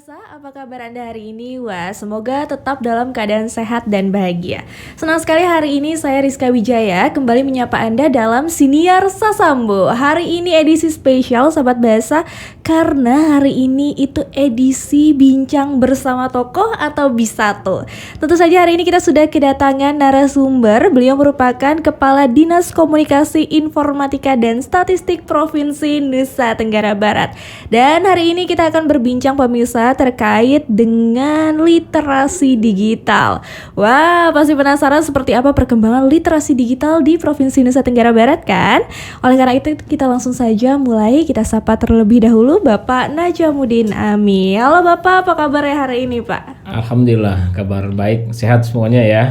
Pemirsa, apa kabar Anda hari ini? Wah, semoga tetap dalam keadaan sehat dan bahagia. Senang sekali hari ini saya Rizka Wijaya kembali menyapa Anda dalam Siniar Sasambo. Hari ini edisi spesial Sahabat Bahasa, karena hari ini itu edisi Bincang Bersama Tokoh atau Bisato. Tentu saja hari ini kita sudah kedatangan narasumber. Beliau merupakan Kepala Dinas Komunikasi Informatika dan Statistik Provinsi Nusa Tenggara Barat. Dan hari ini kita akan berbincang pemirsa terkait dengan literasi digital. Wah, pasti penasaran seperti apa perkembangan literasi digital di Provinsi Nusa Tenggara Barat kan? Oleh karena itu kita langsung saja mulai. Kita sapa terlebih dahulu Bapak Najamuddin Ami. Halo Bapak, apa kabarnya hari ini Pak? Alhamdulillah, kabar baik, sehat semuanya ya.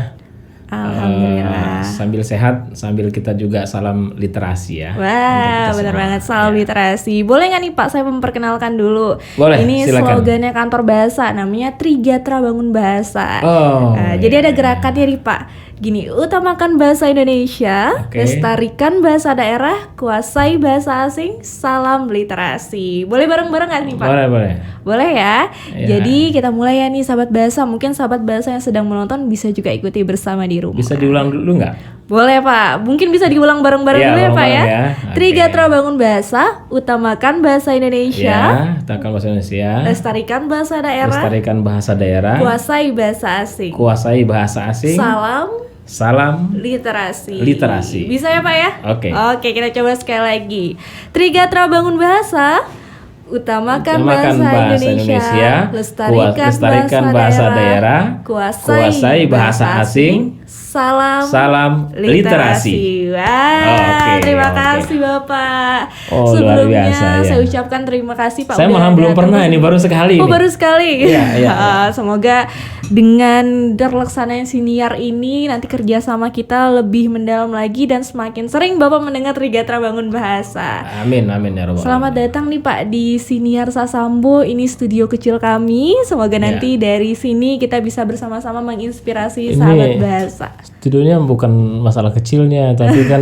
Alhamdulillah. Sambil sehat, sambil kita juga salam literasi ya. Wah, benar banget, salam literasi. Boleh nggak nih Pak, saya memperkenalkan dulu. Boleh, ini silakan. slogannya kantor bahasa, namanya Trigatra Bangun Bahasa. Oh, Jadi ada gerakannya nih Pak. Gini, utamakan bahasa Indonesia, lestarikan bahasa daerah, kuasai bahasa asing, salam literasi. Boleh bareng-bareng nggak nih Pak? Boleh. Boleh ya? Jadi kita mulai ya nih sahabat bahasa. Mungkin sahabat bahasa yang sedang menonton bisa juga ikuti bersama di rumah. Bisa diulang dulu nggak? Boleh Pak, mungkin bisa diulang bareng-bareng dulu ya Pak ya. Okay. Trigatra Bangun Bahasa, utamakan bahasa Indonesia, Ya, utamakan bahasa Indonesia, lestarikan bahasa daerah, lestarikan bahasa daerah, kuasai bahasa asing, kuasai bahasa asing, salam literasi. Bisa ya Pak ya? Oke, kita coba sekali lagi. Trigatra Bangun Bahasa, utamakan bahasa Indonesia, lestarikan bahasa daerah, kuasai bahasa asing, salam literasi. Wah, terima kasih Bapak. Sebelumnya luar biasa, ya. saya ucapkan terima kasih Pak. Saya malah belum pernah, ini baru sekali. Baru sekali. Iya. Semoga dengan terlaksananya siniar ini nanti kerjasama kita lebih mendalam lagi dan semakin sering Bapak mendengar Trigatra Bangun Bahasa. Amin ya Rabbal. Selamat datang nih Pak di Siniar Sasambo. Ini studio kecil kami. Semoga nanti dari sini kita bisa bersama-sama menginspirasi sahabat bahasa. Studionya bukan masalah kecilnya, tapi kan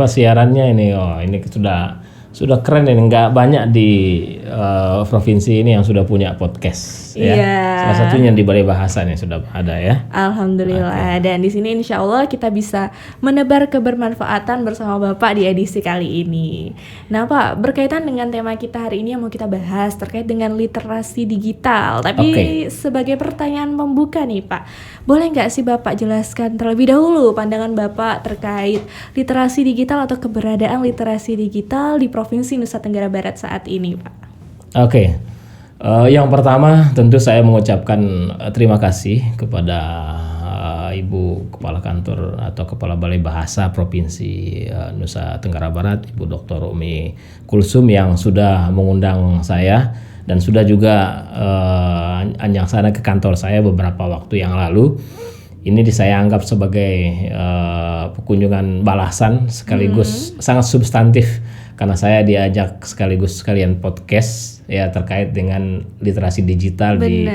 siarannya ini sudah keren ini, nggak banyak di provinsi ini yang sudah punya podcast ya. Salah satunya di Balai Bahasa nih sudah ada ya. Alhamdulillah. Dan di sini insya Allah kita bisa menebar kebermanfaatan bersama Bapak di edisi kali ini. Nah Pak, berkaitan dengan tema kita hari ini yang mau kita bahas terkait dengan literasi digital. Tapi sebagai pertanyaan pembuka nih Pak, boleh nggak sih Bapak jelaskan terlebih dahulu pandangan Bapak terkait literasi digital atau keberadaan literasi digital di Provinsi Nusa Tenggara Barat saat ini Pak? Yang pertama tentu saya mengucapkan terima kasih kepada Ibu Kepala Kantor atau Kepala Balai Bahasa Provinsi Nusa Tenggara Barat, Ibu Dr. Umi Kulsum yang sudah mengundang saya dan sudah juga anjang ke kantor saya beberapa waktu yang lalu. Ini saya anggap sebagai kunjungan balasan sekaligus sangat substantif karena saya diajak sekalian podcast ya terkait dengan literasi digital di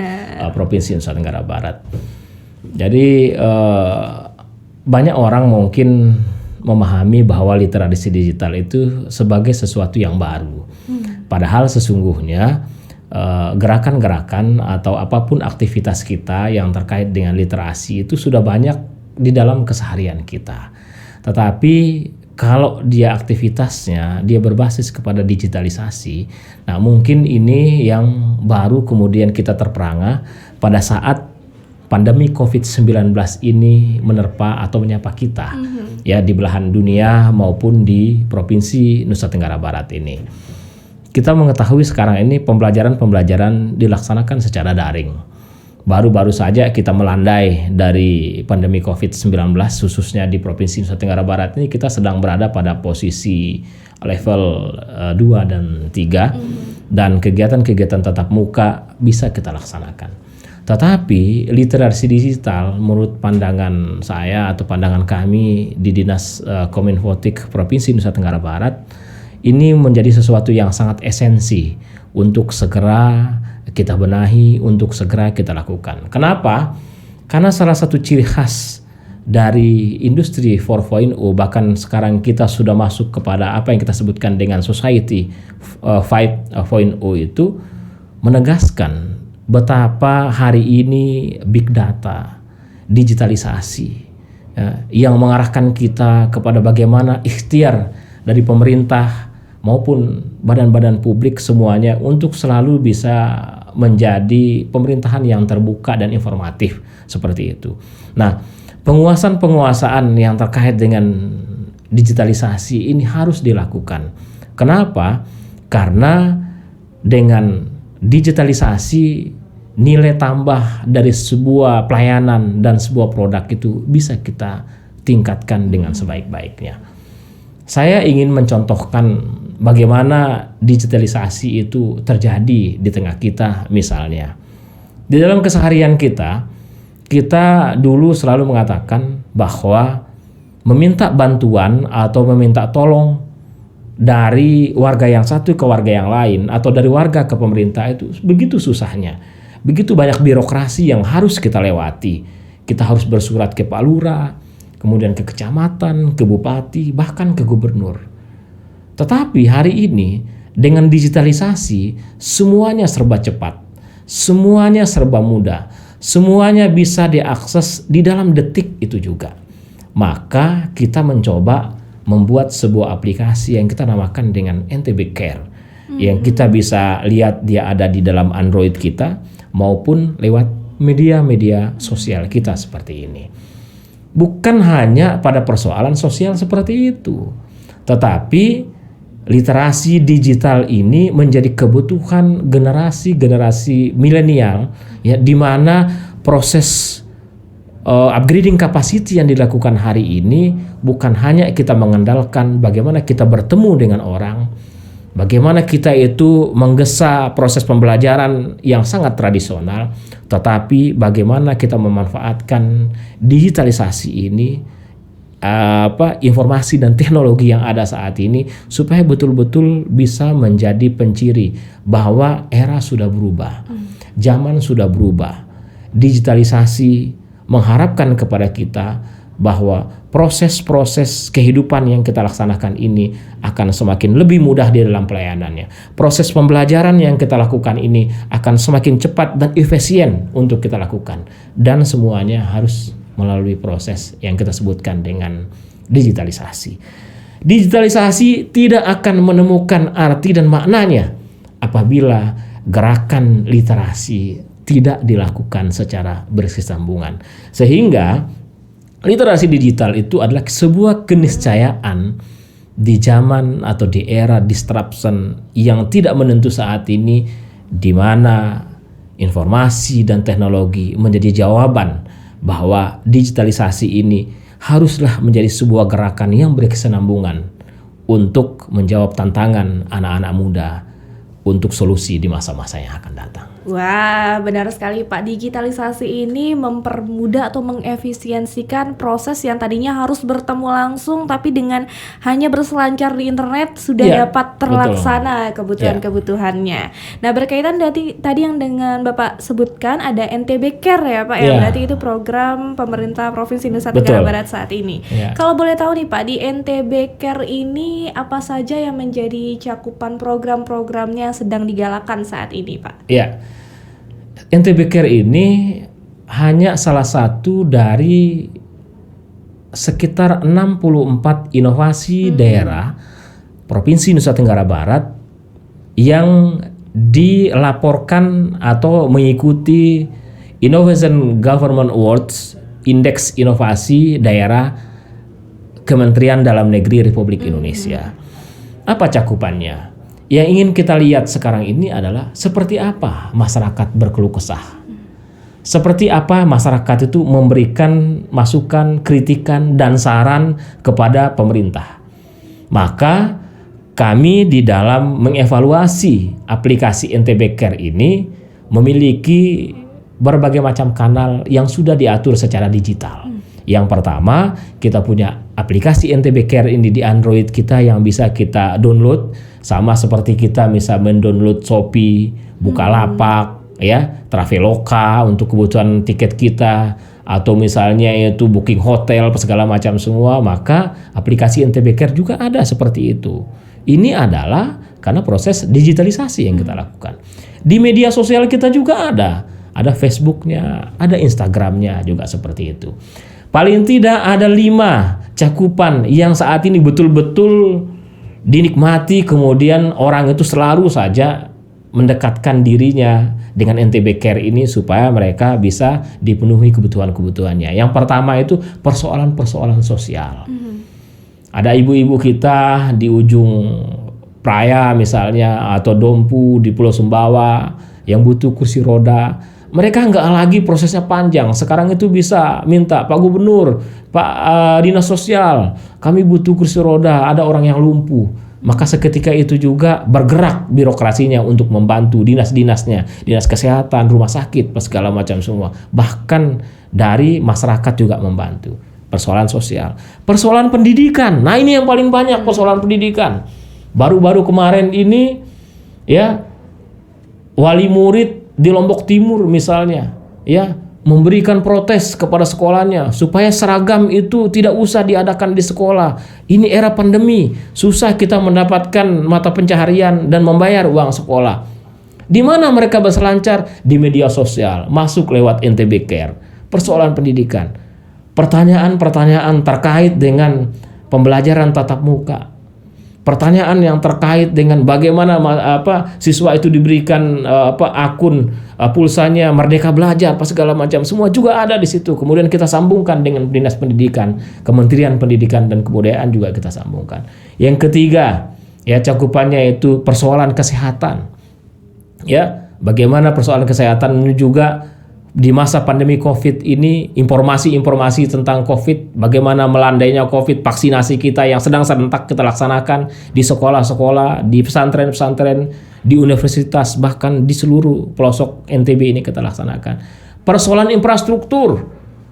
Provinsi Nusa Tenggara Barat. Jadi banyak orang mungkin memahami bahwa literasi digital itu sebagai sesuatu yang baru. Padahal sesungguhnya gerakan-gerakan atau apapun aktivitas kita yang terkait dengan literasi itu sudah banyak di dalam keseharian kita. Tetapi kalau dia aktivitasnya dia berbasis kepada digitalisasi, nah mungkin ini yang baru kemudian kita terperangah pada saat pandemi COVID-19 ini menerpa atau menyapa kita ya di belahan dunia maupun di Provinsi Nusa Tenggara Barat ini. Kita mengetahui sekarang ini pembelajaran dilaksanakan secara daring. Baru-baru saja kita melandai dari pandemi COVID-19 khususnya di Provinsi Nusa Tenggara Barat ini kita sedang berada pada posisi level 2 dan 3 dan kegiatan-kegiatan tatap muka bisa kita laksanakan. Tetapi literasi digital menurut pandangan saya atau pandangan kami di Dinas Kominfotik Provinsi Nusa Tenggara Barat ini menjadi sesuatu yang sangat esensi untuk segera kita benahi, untuk segera kita lakukan. Kenapa? Karena salah satu ciri khas dari industri 4.0 bahkan sekarang kita sudah masuk kepada apa yang kita sebutkan dengan society 5.0 itu menegaskan betapa hari ini big data, digitalisasi yang mengarahkan kita kepada bagaimana ikhtiar dari pemerintah maupun badan-badan publik semuanya untuk selalu bisa menjadi pemerintahan yang terbuka dan informatif seperti itu. Nah, penguasaan-penguasaan yang terkait dengan digitalisasi ini harus dilakukan. Kenapa? Karena dengan digitalisasi nilai tambah dari sebuah pelayanan dan sebuah produk itu bisa kita tingkatkan dengan sebaik-baiknya. Saya ingin mencontohkan bagaimana digitalisasi itu terjadi di tengah kita misalnya. Di dalam keseharian kita dulu selalu mengatakan bahwa meminta bantuan atau meminta tolong dari warga yang satu ke warga yang lain atau dari warga ke pemerintah itu begitu susahnya. Begitu banyak birokrasi yang harus kita lewati. Kita harus bersurat ke Pak Lurah, kemudian ke kecamatan, ke bupati, bahkan ke gubernur. Tetapi hari ini dengan digitalisasi semuanya serba cepat, semuanya serba mudah, semuanya bisa diakses di dalam detik itu juga. Maka kita mencoba membuat sebuah aplikasi yang kita namakan dengan NTB Care, yang kita bisa lihat dia ada di dalam Android kita maupun lewat media-media sosial kita seperti ini. Bukan hanya pada persoalan sosial seperti itu, tetapi literasi digital ini menjadi kebutuhan generasi milenial, ya, di mana proses upgrading capacity yang dilakukan hari ini bukan hanya kita mengandalkan bagaimana kita bertemu dengan orang, bagaimana kita itu menggesa proses pembelajaran yang sangat tradisional, tetapi bagaimana kita memanfaatkan digitalisasi ini, informasi dan teknologi yang ada saat ini supaya betul-betul bisa menjadi penciri bahwa era sudah berubah, zaman sudah berubah. Digitalisasi mengharapkan kepada kita bahwa proses-proses kehidupan yang kita laksanakan ini akan semakin lebih mudah di dalam pelayanannya. Proses pembelajaran yang kita lakukan ini akan semakin cepat dan efisien untuk kita lakukan. Dan semuanya harus melalui proses yang kita sebutkan dengan digitalisasi. Digitalisasi tidak akan menemukan arti dan maknanya apabila gerakan literasi tidak dilakukan secara bersambungan. Sehingga literasi digital itu adalah sebuah keniscayaan di zaman atau di era disruption yang tidak menentu saat ini, di mana informasi dan teknologi menjadi jawaban bahwa digitalisasi ini haruslah menjadi sebuah gerakan yang berkesinambungan untuk menjawab tantangan anak-anak muda untuk solusi di masa-masa yang akan datang. Wah, benar sekali Pak. Digitalisasi ini mempermudah atau mengefisiensikan proses yang tadinya harus bertemu langsung, tapi dengan hanya berselancar di internet sudah dapat terlaksana kebutuhan-kebutuhannya. Nah, berkaitan tadi yang dengan Bapak sebutkan ada NTB Care ya Pak ya, berarti itu program pemerintah Provinsi Nusa Tenggara Barat saat ini. Kalau boleh tahu nih Pak, di NTB Care ini apa saja yang menjadi cakupan program-programnya yang sedang digalakan saat ini Pak? Iya. NTB Care ini hanya salah satu dari sekitar 64 inovasi daerah Provinsi Nusa Tenggara Barat yang dilaporkan atau mengikuti Innovation Government Awards Indeks Inovasi Daerah Kementerian Dalam Negeri Republik Indonesia. Apa cakupannya? Yang ingin kita lihat sekarang ini adalah seperti apa masyarakat berkeluh kesah. Seperti apa masyarakat itu memberikan masukan, kritikan, dan saran kepada pemerintah. Maka kami di dalam mengevaluasi aplikasi NTB Care ini memiliki berbagai macam kanal yang sudah diatur secara digital. Yang pertama, kita punya aplikasi NTB Care ini di Android kita yang bisa kita download. Sama seperti kita bisa mendownload Shopee, Bukalapak, ya, Traveloka untuk kebutuhan tiket kita, atau misalnya itu booking hotel, segala macam semua, maka aplikasi NTB Care juga ada seperti itu. Ini adalah Karena proses digitalisasi yang kita lakukan. Di media sosial kita juga ada Facebooknya, ada Instagramnya juga seperti itu. Paling tidak ada 5 cakupan yang saat ini betul-betul dinikmati, kemudian orang itu selalu saja mendekatkan dirinya dengan NTB Care ini supaya mereka bisa dipenuhi kebutuhan-kebutuhannya. Yang pertama itu persoalan-persoalan sosial. Ada ibu-ibu kita di ujung Praya misalnya atau Dompu di Pulau Sumbawa yang butuh kursi roda. Mereka nggak lagi prosesnya panjang. Sekarang itu bisa minta, Pak Gubernur, Pak Dinas Sosial, kami butuh kursi roda, ada orang yang lumpuh. Maka seketika itu juga bergerak birokrasinya untuk membantu dinas-dinasnya, dinas kesehatan, rumah sakit, segala macam semua. Bahkan dari masyarakat juga membantu. Persoalan sosial, persoalan pendidikan. Nah ini yang paling banyak, persoalan pendidikan. Baru-baru kemarin ini ya wali murid di Lombok Timur misalnya ya memberikan protes kepada sekolahnya supaya seragam itu tidak usah diadakan di sekolah. Ini era pandemi, susah kita mendapatkan mata pencaharian dan membayar uang sekolah. Di mana mereka berselancar? Di media sosial, masuk lewat NTB Care. Persoalan pendidikan, pertanyaan-pertanyaan terkait dengan pembelajaran tatap muka. Pertanyaan yang terkait dengan bagaimana siswa itu diberikan akun pulsanya Merdeka Belajar, segala macam, semua juga ada di situ. Kemudian kita sambungkan dengan Dinas Pendidikan, Kementerian Pendidikan dan Kebudayaan juga kita sambungkan. Yang ketiga, ya cakupannya itu persoalan kesehatan. Ya, bagaimana persoalan kesehatan ini juga di masa pandemi COVID ini, informasi-informasi tentang COVID, bagaimana melandainya COVID, vaksinasi kita yang sedang serentak kita laksanakan di sekolah-sekolah, di pesantren-pesantren, di universitas, bahkan di seluruh pelosok NTB ini kita laksanakan. Persoalan infrastruktur,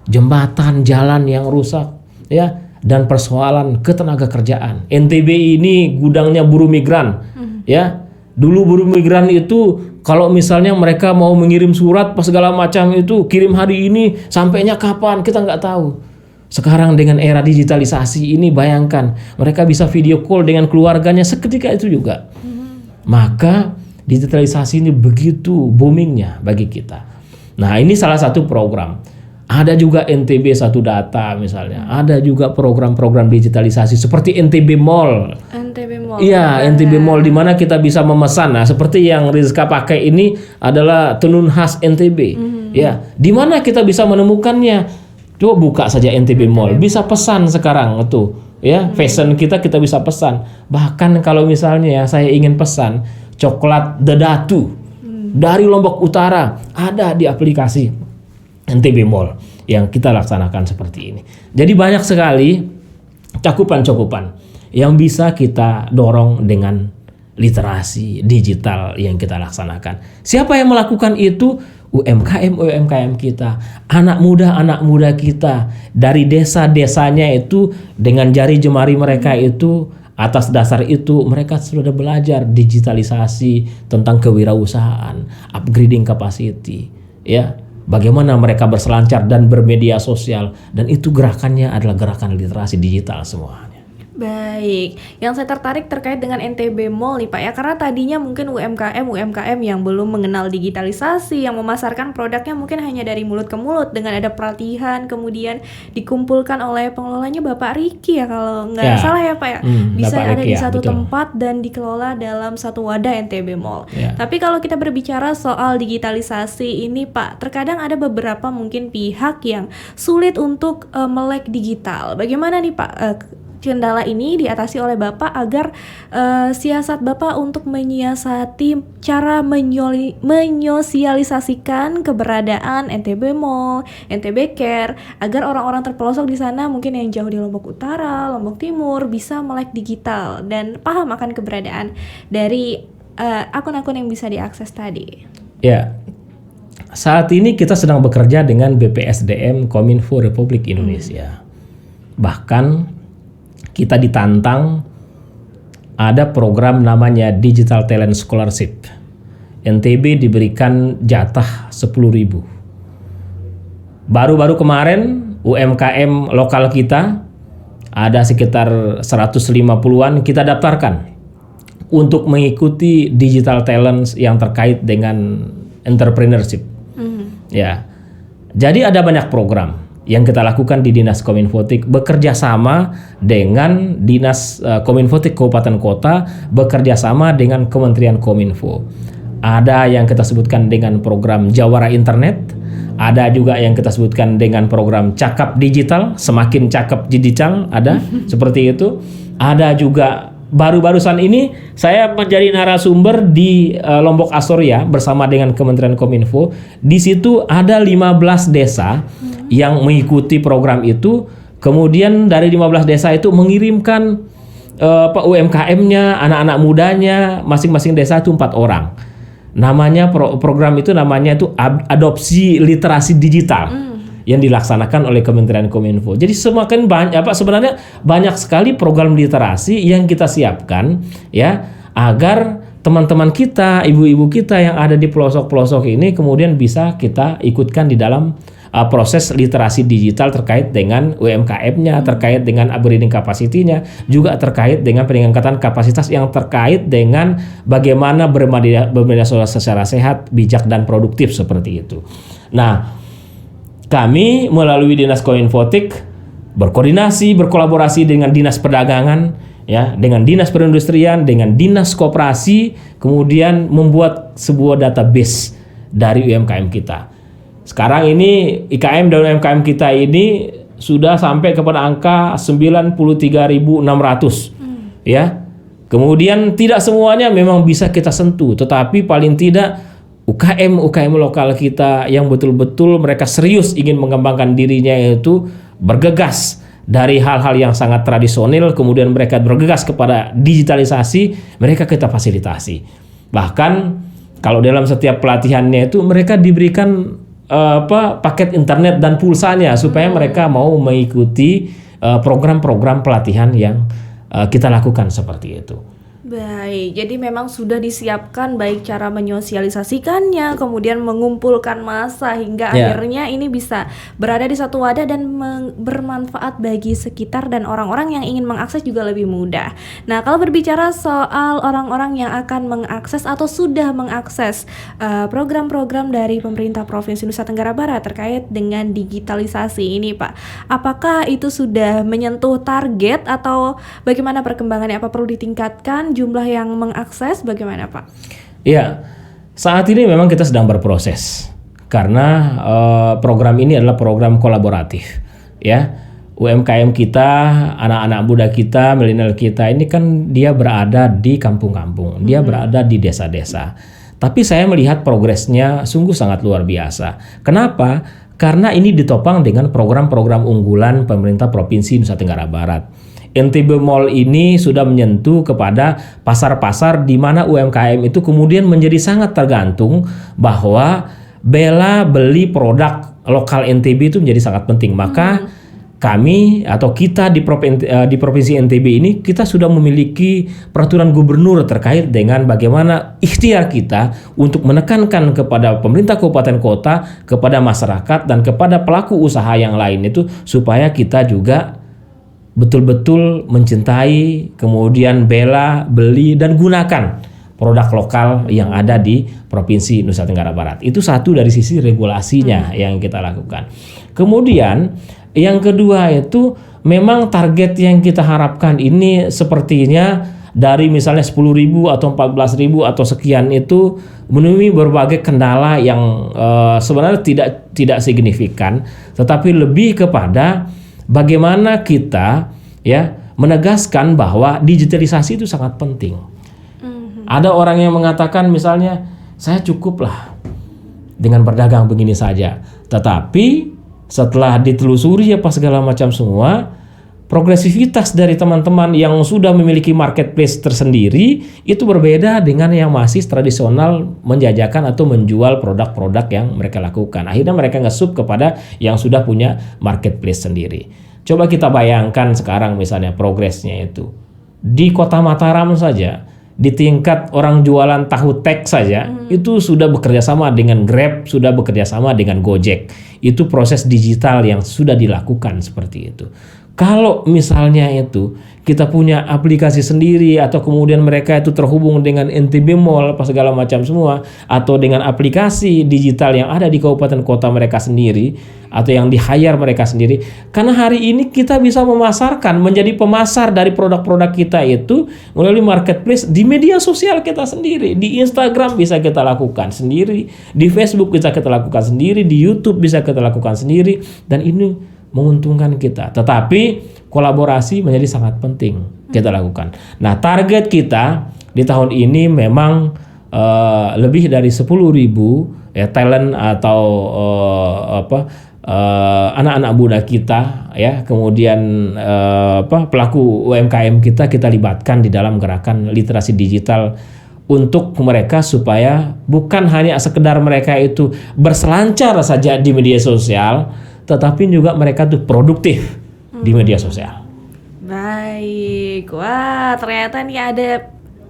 jembatan, jalan yang rusak, ya, dan persoalan ketenaga kerjaan. NTB ini gudangnya buruh migran, ya. Dulu buruh migran itu kalau misalnya mereka mau mengirim surat segala macam itu kirim hari ini sampainya kapan kita nggak tahu. Sekarang dengan era digitalisasi ini bayangkan mereka bisa video call dengan keluarganya seketika itu juga. Maka digitalisasi ini begitu boomingnya bagi kita. Nah ini salah satu program. Ada juga NTB Satu Data misalnya. Ada juga program-program digitalisasi seperti NTB Mall. NTB Mall. Iya, NTB Mall di mana kita bisa memesan. Nah, seperti yang Rizka pakai ini adalah tenun khas NTB. Ya, di mana kita bisa menemukannya? Coba buka saja NTB Mall. Bisa pesan sekarang itu. Ya, fashion kita bisa pesan. Bahkan kalau misalnya saya ingin pesan coklat Dedatu dari Lombok Utara, ada di aplikasi NTB Mall yang kita laksanakan seperti ini. Jadi banyak sekali cakupan-cakupan yang bisa kita dorong dengan literasi digital yang kita laksanakan. Siapa yang melakukan itu? UMKM kita, anak muda kita dari desa-desanya itu dengan jari jemari mereka itu. Atas dasar itu mereka sudah belajar digitalisasi tentang kewirausahaan, upgrading capacity, ya. Bagaimana mereka berselancar dan bermedia sosial, dan itu gerakannya adalah gerakan literasi digital semuanya. Baik, yang saya tertarik terkait dengan NTB Mall nih Pak ya, karena tadinya mungkin UMKM yang belum mengenal digitalisasi, yang memasarkan produknya mungkin hanya dari mulut ke mulut dengan ada pelatihan, kemudian dikumpulkan oleh pengelolanya Bapak Riki ya kalau nggak salah ya Pak ya, bisa Bapak ada Riki, di satu betul. tempat dan dikelola dalam satu wadah NTB Mall. Ya. Tapi kalau kita berbicara soal digitalisasi ini Pak, terkadang ada beberapa mungkin pihak yang sulit untuk melek digital. Bagaimana nih Pak kendala ini diatasi oleh Bapak agar siasat Bapak untuk menyiasati cara menyosialisasikan keberadaan NTB Mall, NTB Care agar orang-orang terpelosok di sana mungkin yang jauh di Lombok Utara, Lombok Timur bisa melek digital dan paham akan keberadaan dari akun-akun yang bisa diakses tadi. Ya, saat ini kita sedang bekerja dengan BPSDM Kominfo Republik Indonesia. Bahkan kita ditantang ada program namanya Digital Talent Scholarship. NTB diberikan jatah 10.000. Baru-baru kemarin UMKM lokal kita ada sekitar 150-an kita daftarkan untuk mengikuti digital talents yang terkait dengan entrepreneurship. Ya. Jadi ada banyak program yang kita lakukan di Dinas Kominfotik bekerja sama dengan Dinas Kominfotik Kabupaten Kota, bekerja sama dengan Kementerian Kominfo. Ada yang kita sebutkan dengan program Jawara Internet, ada juga yang kita sebutkan dengan program Cakap Digital, semakin cakap digital, ada seperti itu. Ada juga baru-barusan ini saya menjadi narasumber di Lombok Astoria bersama dengan Kementerian Kominfo. Di situ ada 15 desa yang mengikuti program itu. Kemudian dari 15 desa itu mengirimkan UMKM-nya, anak-anak mudanya, masing-masing desa itu 4 orang. Namanya program itu namanya itu adopsi literasi digital. Yang dilaksanakan oleh Kementerian Kominfo. Jadi semakin banyak sebenarnya banyak sekali program literasi yang kita siapkan ya agar teman-teman kita, ibu-ibu kita yang ada di pelosok-pelosok ini kemudian bisa kita ikutkan di dalam proses literasi digital terkait dengan UMKM-nya, terkait dengan upgrading capacity-nya, juga terkait dengan peningkatan kapasitas yang terkait dengan bagaimana bermedia sosial secara sehat, bijak dan produktif seperti itu. Nah, kami melalui Dinas Kominfotik berkolaborasi dengan Dinas Perdagangan, ya, dengan Dinas Perindustrian, dengan Dinas Koperasi, kemudian membuat sebuah database dari UMKM kita. Sekarang ini IKM dan UMKM kita ini sudah sampai kepada angka 93.600, ya. Kemudian tidak semuanya memang bisa kita sentuh, tetapi paling tidak UKM lokal kita yang betul-betul mereka serius ingin mengembangkan dirinya itu bergegas dari hal-hal yang sangat tradisional, kemudian mereka bergegas kepada digitalisasi, mereka kita fasilitasi. Bahkan kalau dalam setiap pelatihannya itu mereka diberikan paket internet dan pulsanya supaya mereka mau mengikuti program-program pelatihan yang kita lakukan seperti itu. Baik, jadi memang sudah disiapkan baik cara menyosialisasikannya, kemudian mengumpulkan massa hingga akhirnya ini bisa berada di satu wadah dan bermanfaat bagi sekitar dan orang-orang yang ingin mengakses juga lebih mudah. Nah, kalau berbicara soal orang-orang yang akan mengakses atau sudah mengakses program-program dari pemerintah Provinsi Nusa Tenggara Barat terkait dengan digitalisasi ini, Pak, apakah itu sudah menyentuh target atau bagaimana perkembangannya? Apa perlu ditingkatkan jumlah yang mengakses, bagaimana Pak? Ya, saat ini memang kita sedang berproses karena program ini adalah program kolaboratif, ya. UMKM kita, anak-anak muda kita, milenial kita ini kan dia berada di kampung-kampung, dia berada di desa-desa. Tapi saya melihat progresnya sungguh sangat luar biasa. Kenapa? Karena ini ditopang dengan program-program unggulan pemerintah Provinsi Nusa Tenggara Barat. NTB Mall ini sudah menyentuh kepada pasar-pasar di mana UMKM itu kemudian menjadi sangat tergantung bahwa beli produk lokal NTB itu menjadi sangat penting. Maka kami atau kita di Provinsi NTB ini kita sudah memiliki peraturan gubernur terkait dengan bagaimana ikhtiar kita untuk menekankan kepada pemerintah kabupaten kota, kepada masyarakat dan kepada pelaku usaha yang lain itu supaya kita juga betul-betul mencintai, kemudian beli dan gunakan produk lokal yang ada di Provinsi Nusa Tenggara Barat. Itu satu dari sisi regulasinya yang kita lakukan. Kemudian yang kedua itu memang target yang kita harapkan ini sepertinya dari misalnya 10.000 atau 14.000 atau sekian itu menemui berbagai kendala yang sebenarnya tidak signifikan, tetapi lebih kepada bagaimana kita ya menegaskan bahwa digitalisasi itu sangat penting. Ada orang yang mengatakan misalnya saya cukuplah dengan berdagang begini saja. Tetapi setelah ditelusuri apa segala macam semua, progresivitas dari teman-teman yang sudah memiliki marketplace tersendiri itu berbeda dengan yang masih tradisional menjajakan atau menjual produk-produk yang mereka lakukan. Akhirnya mereka nge-sub kepada yang sudah punya marketplace sendiri. Coba kita bayangkan sekarang misalnya progresnya itu. Di Kota Mataram saja, di tingkat orang jualan tahu tek saja, itu sudah bekerja sama dengan Grab, sudah bekerja sama dengan Gojek. Itu proses digital yang sudah dilakukan seperti itu. Kalau misalnya itu kita punya aplikasi sendiri atau kemudian mereka itu terhubung dengan NTB Mall apa segala macam semua, atau dengan aplikasi digital yang ada di kabupaten kota mereka sendiri atau yang di-hire mereka sendiri, karena hari ini kita bisa memasarkan, menjadi pemasar dari produk-produk kita itu melalui marketplace di media sosial kita sendiri. Di Instagram bisa kita lakukan sendiri, di Facebook bisa kita lakukan sendiri, di YouTube bisa kita lakukan sendiri, dan ini menguntungkan kita. Tetapi kolaborasi menjadi sangat penting kita lakukan. Nah, target kita di tahun ini memang lebih dari 10.000 ya talent atau anak-anak muda kita ya, kemudian pelaku UMKM kita libatkan di dalam gerakan literasi digital untuk mereka, supaya bukan hanya sekedar mereka itu berselancar saja di media sosial, tetapi juga mereka tuh produktif di media sosial. Baik, wah ternyata nih ada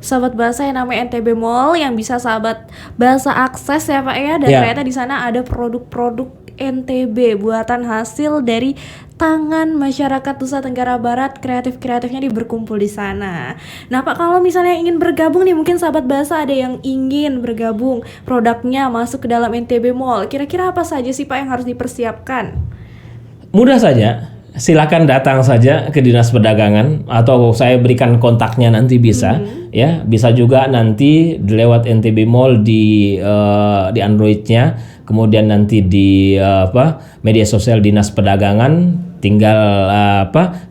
sahabat bahasa yang namanya NTB Mall yang bisa sahabat bahasa akses ya Pak ya, dan ternyata di sana ada produk-produk NTB buatan hasil dari tangan masyarakat Nusa Tenggara Barat, kreatif-kreatifnya berkumpul di sana. Nah Pak, kalau misalnya ingin bergabung nih, mungkin sahabat bahasa ada yang ingin bergabung produknya masuk ke dalam NTB Mall, kira-kira apa saja sih Pak yang harus dipersiapkan? Mudah saja, silakan datang saja ke Dinas Perdagangan atau saya berikan kontaknya nanti bisa ya, bisa juga nanti lewat NTB Mall di Android-nya, kemudian nanti di media sosial Dinas Perdagangan, tinggal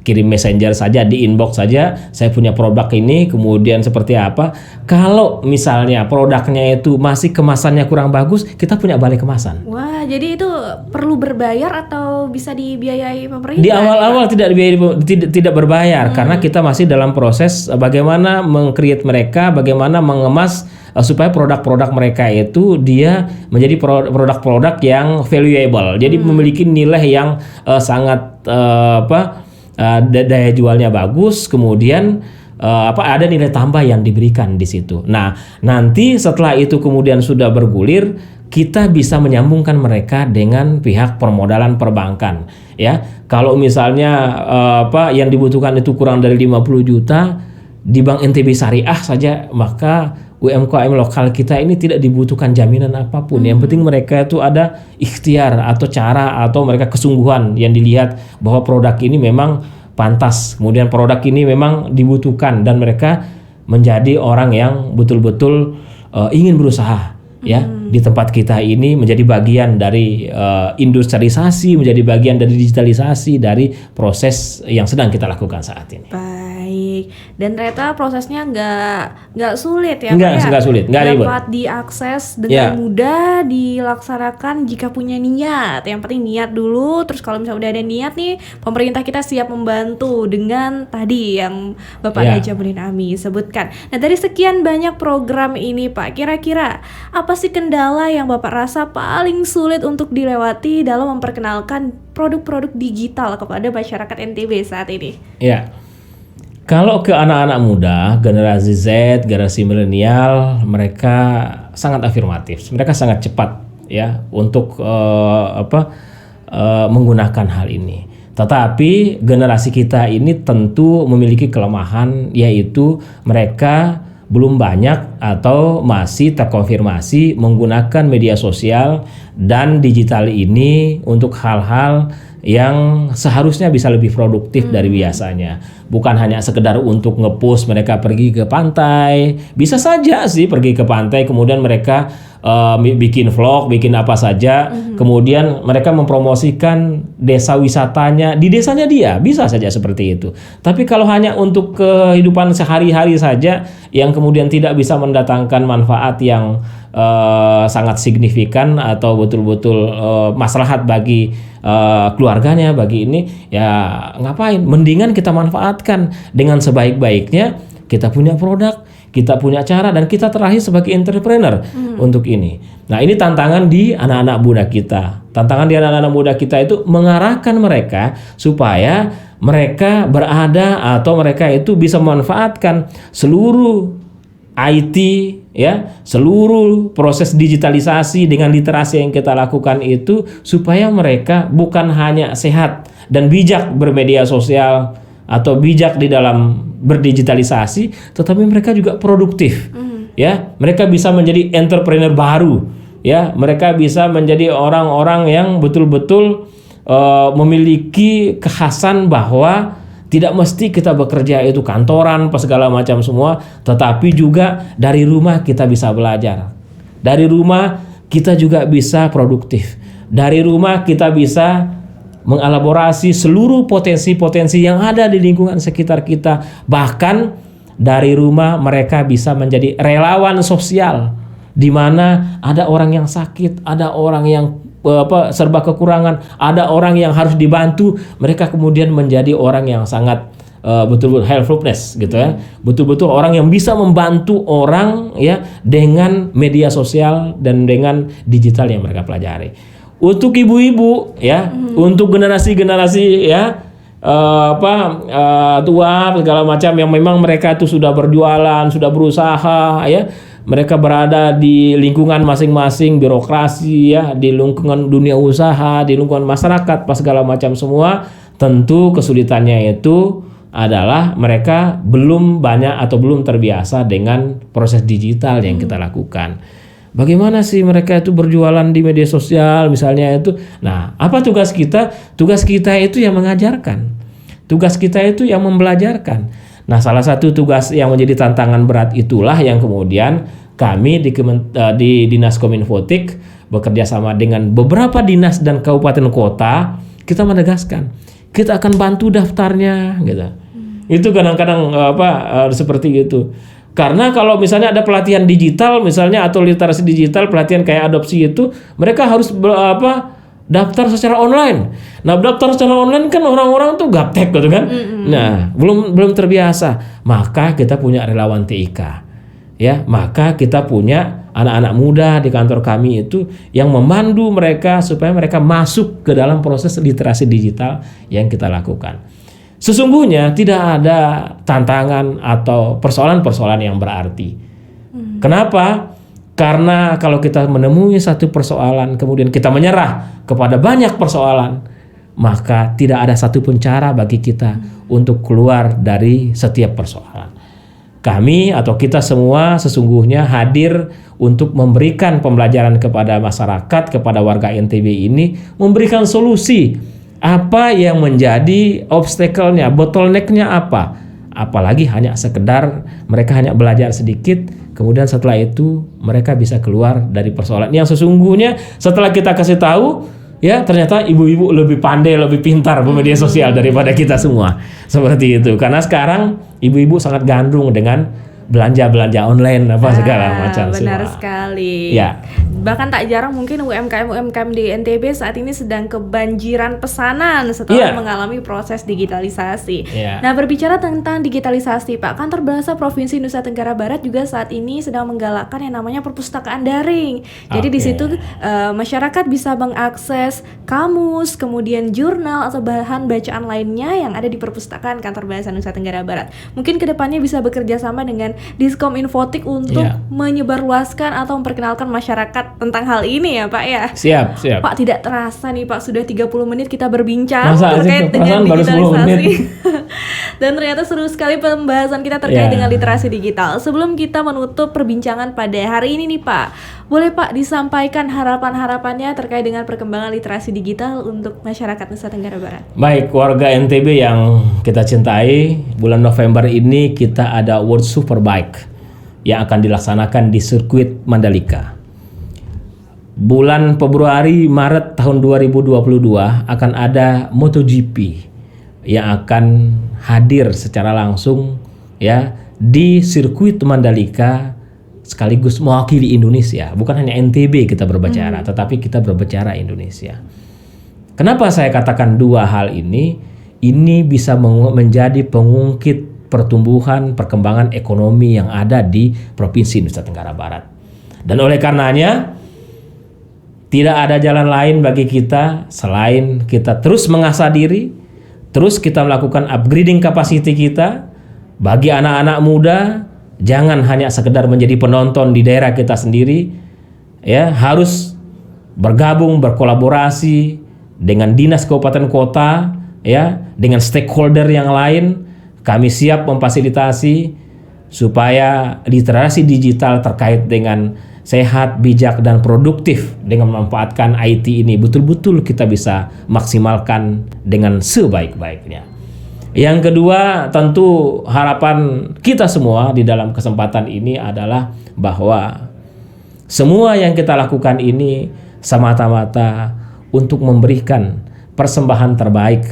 kirim messenger saja, di inbox saja, saya punya produk ini, kemudian seperti apa. Kalau misalnya produknya itu masih kemasannya kurang bagus, kita punya balai kemasan. Wah, jadi itu perlu berbayar atau bisa dibiayai pemerintah? Di awal-awal tidak berbayar, karena kita masih dalam proses bagaimana meng-create mereka, bagaimana mengemas supaya produk-produk mereka itu dia menjadi produk-produk yang valuable. Jadi memiliki nilai yang sangat daya jualnya bagus, kemudian ada nilai tambah yang diberikan di situ. Nah, nanti setelah itu kemudian sudah bergulir, kita bisa menyambungkan mereka dengan pihak permodalan perbankan ya. Kalau misalnya yang dibutuhkan itu kurang dari 50 juta di Bank NTB Syariah saja, maka UMKM lokal kita ini tidak dibutuhkan jaminan apapun. Yang penting mereka itu ada ikhtiar atau cara atau mereka kesungguhan yang dilihat bahwa produk ini memang pantas, kemudian produk ini memang dibutuhkan, dan mereka menjadi orang yang betul-betul ingin berusaha ya di tempat kita ini, menjadi bagian dari industrialisasi, menjadi bagian dari digitalisasi dari proses yang sedang kita lakukan saat ini. Baik, dan ternyata prosesnya nggak sulit ya, nggak sulit, nggak ribet, dapat diakses dengan mudah, dilaksanakan jika punya niat. Yang penting niat dulu, terus kalau misalnya udah ada niat nih, pemerintah kita siap membantu dengan tadi yang Bapak Najamuddin Ami sebutkan. Nah, dari sekian banyak program ini Pak, kira-kira apa sih kendala yang Bapak rasa paling sulit untuk dilewati dalam memperkenalkan produk-produk digital kepada masyarakat NTB saat ini? Ya, kalau ke anak-anak muda, generasi Z, generasi milenial, mereka sangat afirmatif, mereka sangat cepat ya untuk menggunakan hal ini. Tetapi generasi kita ini tentu memiliki kelemahan, yaitu mereka belum banyak atau masih terkonfirmasi menggunakan media sosial dan digital ini untuk hal-hal yang seharusnya bisa lebih produktif dari biasanya. Bukan hanya sekedar untuk nge-post mereka pergi ke pantai. Bisa saja sih pergi ke pantai, kemudian mereka bikin vlog, bikin apa saja, kemudian mereka mempromosikan desa wisatanya di desanya dia, bisa saja seperti itu. Tapi kalau hanya untuk kehidupan sehari-hari saja yang kemudian tidak bisa mendatangkan manfaat yang sangat signifikan atau betul-betul maslahat bagi keluarganya, bagi ini, ya ngapain? Mendingan kita manfaatkan dengan sebaik-baiknya. Kita punya produk, kita punya cara, dan kita terakhir sebagai entrepreneur untuk ini. Nah, ini tantangan di anak-anak muda kita. Tantangan di anak-anak muda kita itu mengarahkan mereka supaya mereka berada atau mereka itu bisa memanfaatkan seluruh IT ya, seluruh proses digitalisasi dengan literasi yang kita lakukan itu, supaya mereka bukan hanya sehat dan bijak bermedia sosial atau bijak di dalam berdigitalisasi, tetapi mereka juga produktif. Ya, mereka bisa menjadi entrepreneur baru. Ya, mereka bisa menjadi orang-orang yang betul-betul memiliki kekhasan bahwa tidak mesti kita bekerja itu kantoran, pas segala macam semua, tetapi juga dari rumah kita bisa belajar. Dari rumah kita juga bisa produktif. Dari rumah kita bisa mengelaborasi seluruh potensi-potensi yang ada di lingkungan sekitar kita. Bahkan dari rumah mereka bisa menjadi relawan sosial, di mana ada orang yang sakit, ada orang yang serba kekurangan, ada orang yang harus dibantu, mereka kemudian menjadi orang yang sangat betul-betul helpfulness gitu ya, betul-betul orang yang bisa membantu orang ya dengan media sosial dan dengan digital yang mereka pelajari. Untuk ibu-ibu ya, untuk generasi-generasi ya tua segala macam yang memang mereka itu sudah berjualan, sudah berusaha ya. Mereka berada di lingkungan masing-masing birokrasi ya, di lingkungan dunia usaha, di lingkungan masyarakat, pas segala macam semua. Tentu kesulitannya itu adalah mereka belum banyak atau belum terbiasa dengan proses digital yang kita lakukan. Bagaimana sih mereka itu berjualan di media sosial misalnya itu. Nah, apa tugas kita? Tugas kita itu yang mengajarkan. Tugas kita itu yang membelajarkan. Nah, salah satu tugas yang menjadi tantangan berat itulah yang kemudian kami di Dinas Kominfotik bekerja sama dengan beberapa dinas dan kabupaten kota, kita menegaskan kita akan bantu daftarnya gitu. Itu kadang-kadang seperti itu. Karena kalau misalnya ada pelatihan digital misalnya atau literasi digital, pelatihan kayak adopsi itu, mereka harus daftar secara online. Nah, daftar secara online kan orang-orang tuh gaptek gitu kan. Nah, belum terbiasa. Maka kita punya relawan TIK. Ya, maka kita punya anak-anak muda di kantor kami itu yang memandu mereka supaya mereka masuk ke dalam proses literasi digital yang kita lakukan. Sesungguhnya tidak ada tantangan atau persoalan-persoalan yang berarti. Kenapa? Karena kalau kita menemui satu persoalan kemudian kita menyerah kepada banyak persoalan, maka tidak ada satupun cara bagi kita untuk keluar dari setiap persoalan. Kami atau kita semua sesungguhnya hadir untuk memberikan pembelajaran kepada masyarakat, kepada warga NTB ini, memberikan solusi apa yang menjadi obstacle-nya, bottleneck-nya apa. Apalagi hanya sekedar mereka hanya belajar sedikit, kemudian setelah itu mereka bisa keluar dari persoalan yang sesungguhnya setelah kita kasih tahu, ya ternyata ibu-ibu lebih pandai, lebih pintar bermedia sosial daripada kita semua. Seperti itu. Karena sekarang ibu-ibu sangat gandrung dengan belanja online segala macam. Benar sekali. Ya. Bahkan tak jarang mungkin UMKM di NTB saat ini sedang kebanjiran pesanan setelah mengalami proses digitalisasi. Nah, berbicara tentang digitalisasi, Pak, Kantor Bahasa Provinsi Nusa Tenggara Barat juga saat ini sedang menggalakkan yang namanya perpustakaan daring. Jadi di situ masyarakat bisa mengakses kamus, kemudian jurnal atau bahan bacaan lainnya yang ada di perpustakaan Kantor Bahasa Nusa Tenggara Barat. Mungkin kedepannya bisa bekerja sama dengan Diskominfotik untuk menyebarluaskan atau memperkenalkan masyarakat tentang hal ini ya, Pak ya. Siap. Pak, tidak terasa nih Pak, sudah 30 menit kita berbincang Masa terkait dengan digitalisasi. Dan ternyata seru sekali pembahasan kita terkait dengan literasi digital. Sebelum kita menutup perbincangan pada hari ini nih Pak, boleh Pak disampaikan harapan-harapannya terkait dengan perkembangan literasi digital untuk masyarakat Nusa Tenggara Barat. Baik, warga NTB yang kita cintai, bulan November ini kita ada World Superbike yang akan dilaksanakan di sirkuit Mandalika. Bulan Februari Maret tahun 2022 akan ada MotoGP yang akan hadir secara langsung ya di sirkuit Mandalika, sekaligus mewakili Indonesia. Bukan hanya NTB kita berbicara, tetapi kita berbicara Indonesia. Kenapa saya katakan dua hal ini? Ini bisa menjadi pengungkit pertumbuhan, perkembangan ekonomi yang ada di Provinsi Nusa Tenggara Barat. Dan oleh karenanya, tidak ada jalan lain bagi kita selain kita terus mengasah diri, terus kita melakukan upgrading capacity kita. Bagi anak-anak muda, jangan hanya sekedar menjadi penonton di daerah kita sendiri, ya, harus bergabung, berkolaborasi dengan dinas kabupaten kota, ya, dengan stakeholder yang lain. Kami siap memfasilitasi supaya literasi digital terkait dengan sehat, bijak, dan produktif dengan memanfaatkan IT ini betul-betul kita bisa maksimalkan dengan sebaik-baiknya. Yang kedua, tentu harapan kita semua di dalam kesempatan ini adalah bahwa semua yang kita lakukan ini semata-mata untuk memberikan persembahan terbaik,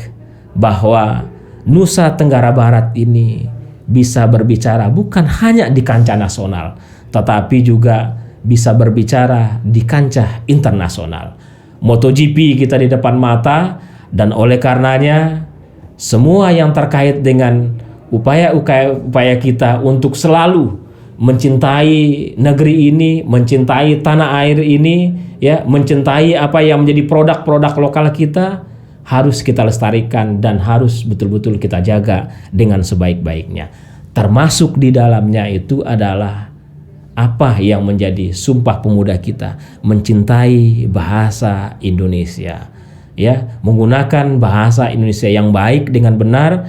bahwa Nusa Tenggara Barat ini bisa berbicara bukan hanya di kancah nasional, tetapi juga bisa berbicara di kancah internasional. MotoGP kita di depan mata, dan oleh karenanya semua yang terkait dengan upaya kita untuk selalu mencintai negeri ini, mencintai tanah air ini, ya, mencintai apa yang menjadi produk-produk lokal kita, harus kita lestarikan dan harus betul-betul kita jaga dengan sebaik-baiknya. Termasuk di dalamnya itu adalah apa yang menjadi sumpah pemuda kita, mencintai bahasa Indonesia, ya, menggunakan bahasa Indonesia yang baik dengan benar,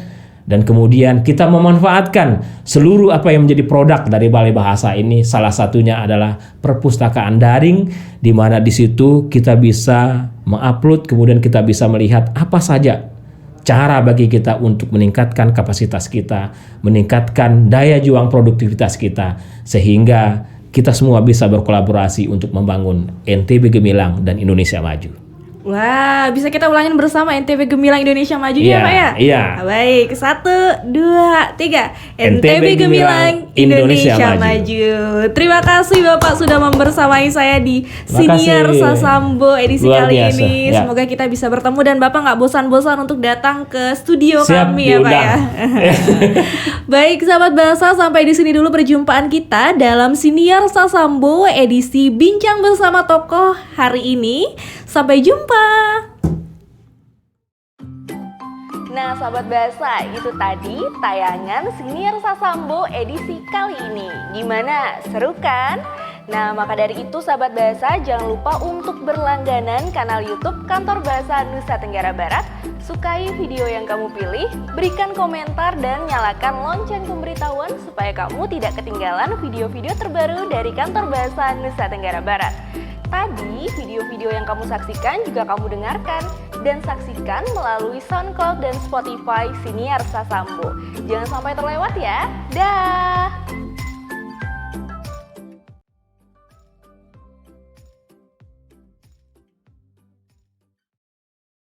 dan kemudian kita memanfaatkan seluruh apa yang menjadi produk dari Balai Bahasa ini. Salah satunya adalah perpustakaan daring, di mana di situ kita bisa mengupload, kemudian kita bisa melihat apa saja cara bagi kita untuk meningkatkan kapasitas kita, meningkatkan daya juang produktivitas kita, sehingga kita semua bisa berkolaborasi untuk membangun NTB Gemilang dan Indonesia Maju. Wah, bisa kita ulangin bersama NTB Gemilang Indonesia Maju ya, Pak ya? Iya. Baik, 1, 2, 3. NTB Gemilang Indonesia Indonesia Maju. Terima kasih Bapak sudah membersamai saya di Siniar Sasambo edisi Luar kali biasa, ini. ya. Semoga kita bisa bertemu dan Bapak nggak bosan-bosan untuk datang ke studio Siap, kami ya, Pak ya. Baik, sahabat bahasa, sampai di sini dulu perjumpaan kita dalam Siniar Sasambo edisi Bincang Bersama Tokoh hari ini. Sampai jumpa. Nah, sahabat bahasa, itu tadi tayangan Siniar Sasambo edisi kali ini. Gimana? Seru kan? Nah, maka dari itu sahabat bahasa, jangan lupa untuk berlangganan kanal YouTube Kantor Bahasa Nusa Tenggara Barat. Sukai video yang kamu pilih, berikan komentar dan nyalakan lonceng pemberitahuan supaya kamu tidak ketinggalan video-video terbaru dari Kantor Bahasa Nusa Tenggara Barat. Tadi video-video yang kamu saksikan juga kamu dengarkan dan saksikan melalui SoundCloud dan Spotify Siniar Sasambo. Jangan sampai terlewat ya. Dah.